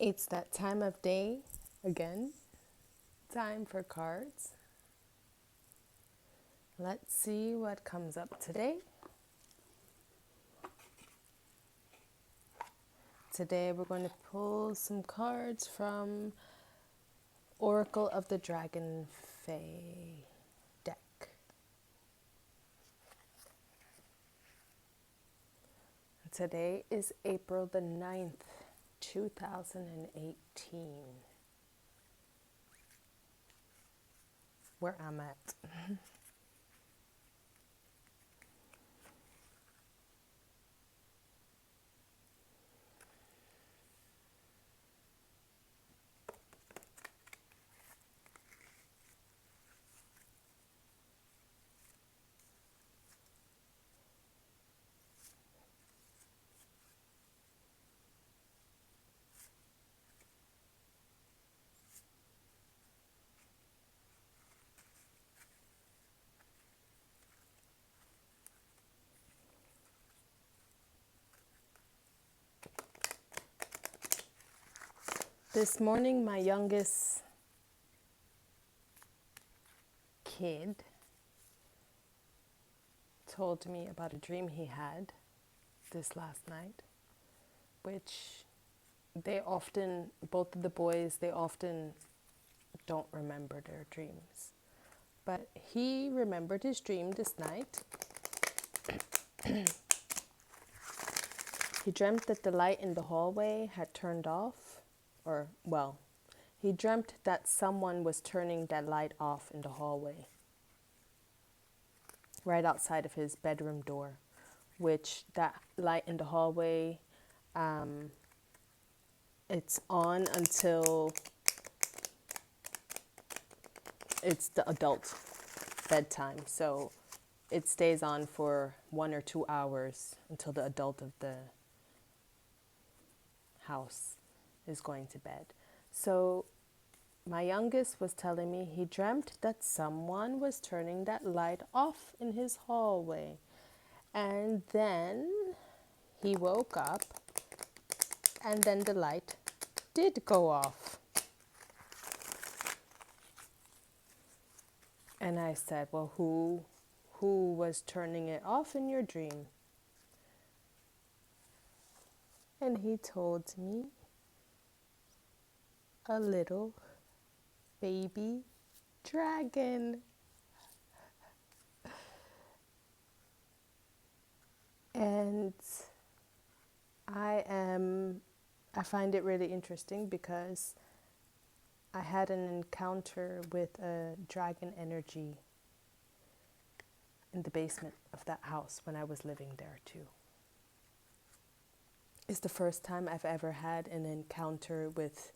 It's that time of day again. Time for cards. Let's see what comes up today. Today we're going to pull some cards from Oracle of the Dragonfae deck. Today is April the 9th, 2018. Where I'm at. This morning, my youngest kid told me about a dream he had this last night, which both of the boys, they often don't remember their dreams. But he remembered his dream this night. He dreamt that the light in the hallway had turned off. He dreamt that someone was turning that light off in the hallway, right outside of his bedroom door, which that light in the hallway, it's on until it's the adult bedtime. So it stays on for 1 or 2 hours until the adult of the house is going to bed. So my youngest was telling me he dreamt that someone was turning that light off in his hallway. And then he woke up and then the light did go off. And I said, well, who was turning it off in your dream? And he told me, a little baby dragon. And I find it really interesting because I had an encounter with a dragon energy in the basement of that house when I was living there too. It's the first time I've ever had an encounter with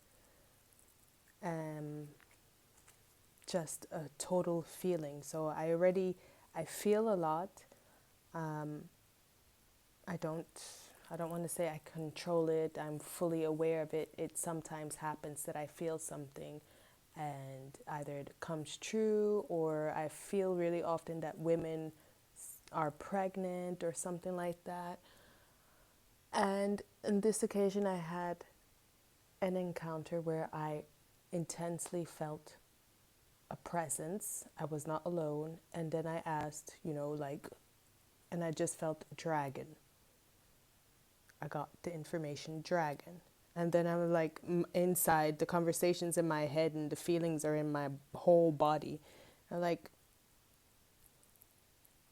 just a total feeling. So I feel a lot. I don't want to say I control it. I'm fully aware of it. It sometimes happens that I feel something and either it comes true, or I feel really often that women are pregnant or something like that. And on this occasion I had an encounter where I intensely felt a presence. I was not alone. And then I asked, and I just felt dragon. I got the information dragon. And then I'm like inside, the conversations in my head and the feelings are in my whole body. I'm like,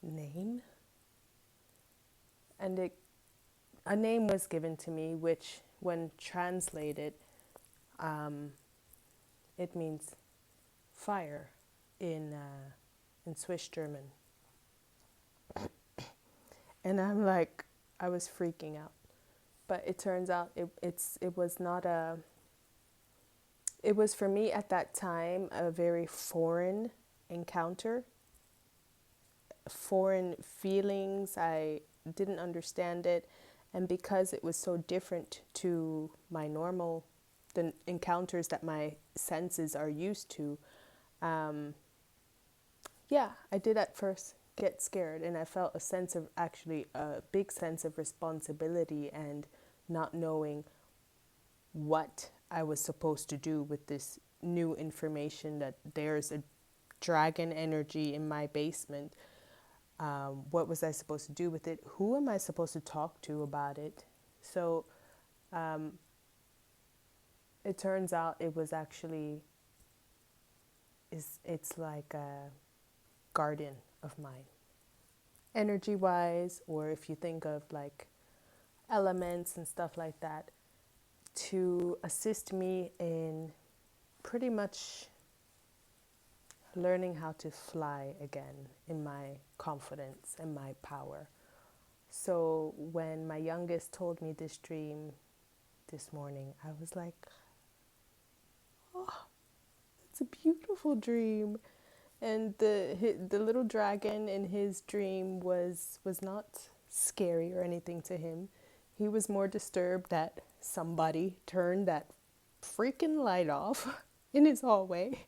name? And a name was given to me, which when translated, it means fire in Swiss German. And I'm like, I was freaking out. But it turns out it was for me at that time a very foreign encounter, foreign feelings. I didn't understand it. And because it was so different to the encounters that my senses are used to, I did at first get scared, and I felt a big sense of responsibility and not knowing what I was supposed to do with this new information that there's a dragon energy in my basement. What was I supposed to do with it? Who am I supposed to talk to about it? So it turns out it was actually, it's like a guardian of mine. Energy wise, or if you think of like elements and stuff like that, to assist me in pretty much learning how to fly again in my confidence and my power. So when my youngest told me this dream this morning, I was like, oh, it's a beautiful dream. And the little dragon in his dream was not scary or anything to him. He was more disturbed that somebody turned that freaking light off in his hallway,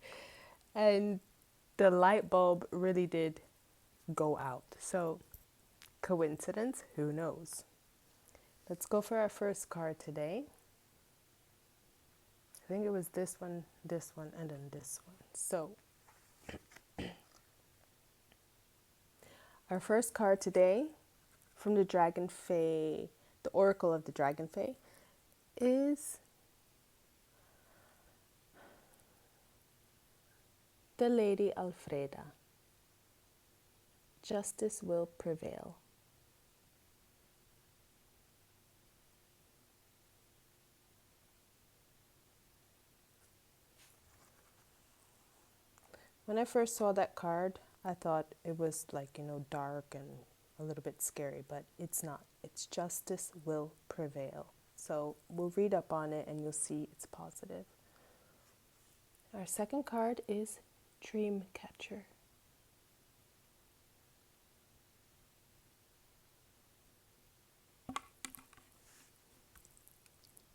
and the light bulb really did go out. So coincidence? Who knows? Let's go for our first card today. I think it was this one, and then this one. So our first card today from the Dragonfae, the Oracle of the Dragonfae, is the Lady Alfreda. Justice will prevail. When I first saw that card, I thought it was like, dark and a little bit scary, but it's not. It's justice will prevail. So we'll read up on it and you'll see it's positive. Our second card is Dream Catcher.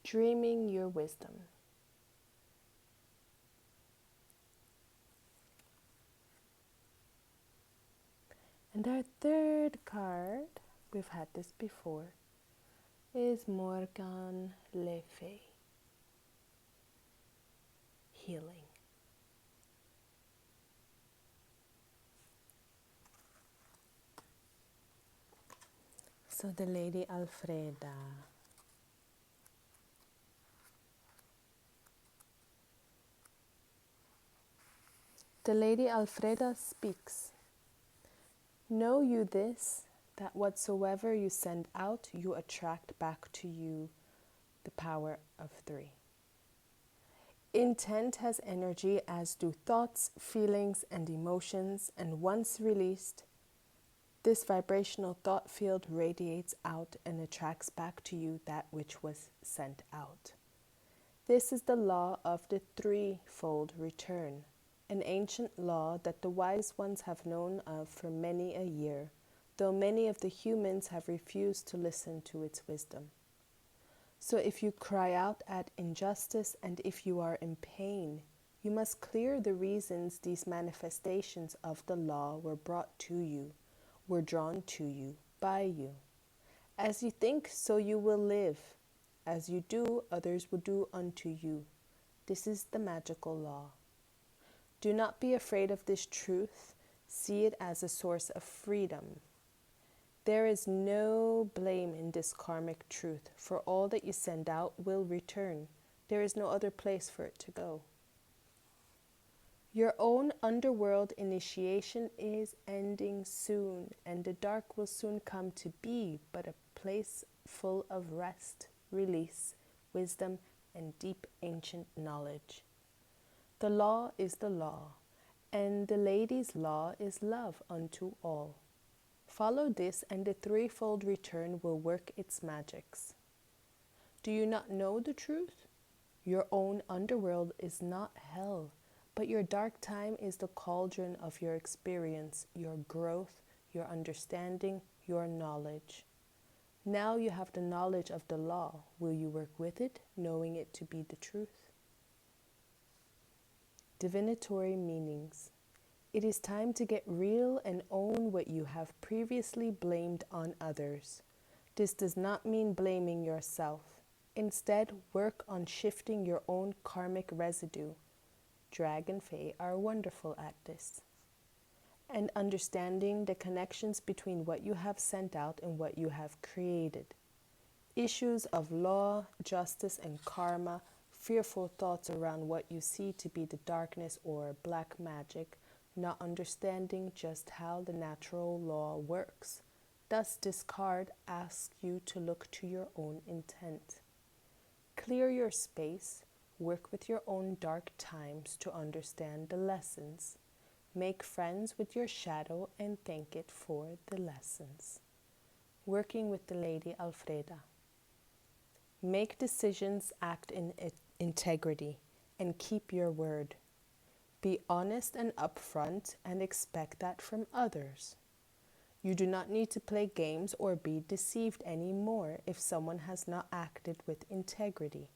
Dreaming your wisdom. And our third card, we've had this before, is Morgan Le Fay. Healing. So the Lady Alfreda. The Lady Alfreda speaks. Know you this, that whatsoever you send out, you attract back to you the power of 3. Intent has energy, as do thoughts, feelings, and emotions, and once released, this vibrational thought field radiates out and attracts back to you that which was sent out. This is the law of the threefold return, an ancient law that the wise ones have known of for many a year, though many of the humans have refused to listen to its wisdom. So if you cry out at injustice and if you are in pain, you must clear the reasons these manifestations of the law were brought to you, were drawn to you, by you. As you think, so you will live. As you do, others will do unto you. This is the magical law. Do not be afraid of this truth. See it as a source of freedom. There is no blame in this karmic truth, for all that you send out will return. There is no other place for it to go. Your own underworld initiation is ending soon, and the dark will soon come to be but a place full of rest, release, wisdom, and deep ancient knowledge. The law is the law, and the lady's law is love unto all. Follow this, and the threefold return will work its magics. Do you not know the truth? Your own underworld is not hell, but your dark time is the cauldron of your experience, your growth, your understanding, your knowledge. Now you have the knowledge of the law. Will you work with it, knowing it to be the truth? Divinatory meanings. It is time to get real and own what you have previously blamed on others. This does not mean blaming yourself. Instead, work on shifting your own karmic residue. Dragonfae are wonderful at this. And understanding the connections between what you have sent out and what you have created. Issues of law, justice, and karma, fearful thoughts around what you see to be the darkness or black magic, not understanding just how the natural law works. Thus, this card asks you to look to your own intent. Clear your space, work with your own dark times to understand the lessons. Make friends with your shadow and thank it for the lessons. Working with the Lady Alfreda. Make decisions, act in integrity, and keep your word. Be honest and upfront and expect that from others. You do not need to play games or be deceived anymore if someone has not acted with integrity.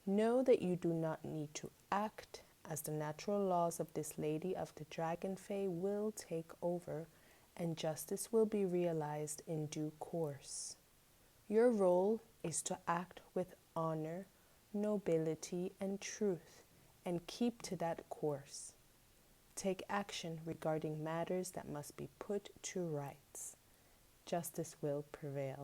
Know that you do not need to act, as the natural laws of this Lady of the Dragonfae will take over and justice will be realized in due course. Your role is to act with honor, nobility, and truth, and keep to that course. Take action regarding matters that must be put to rights. Justice will prevail.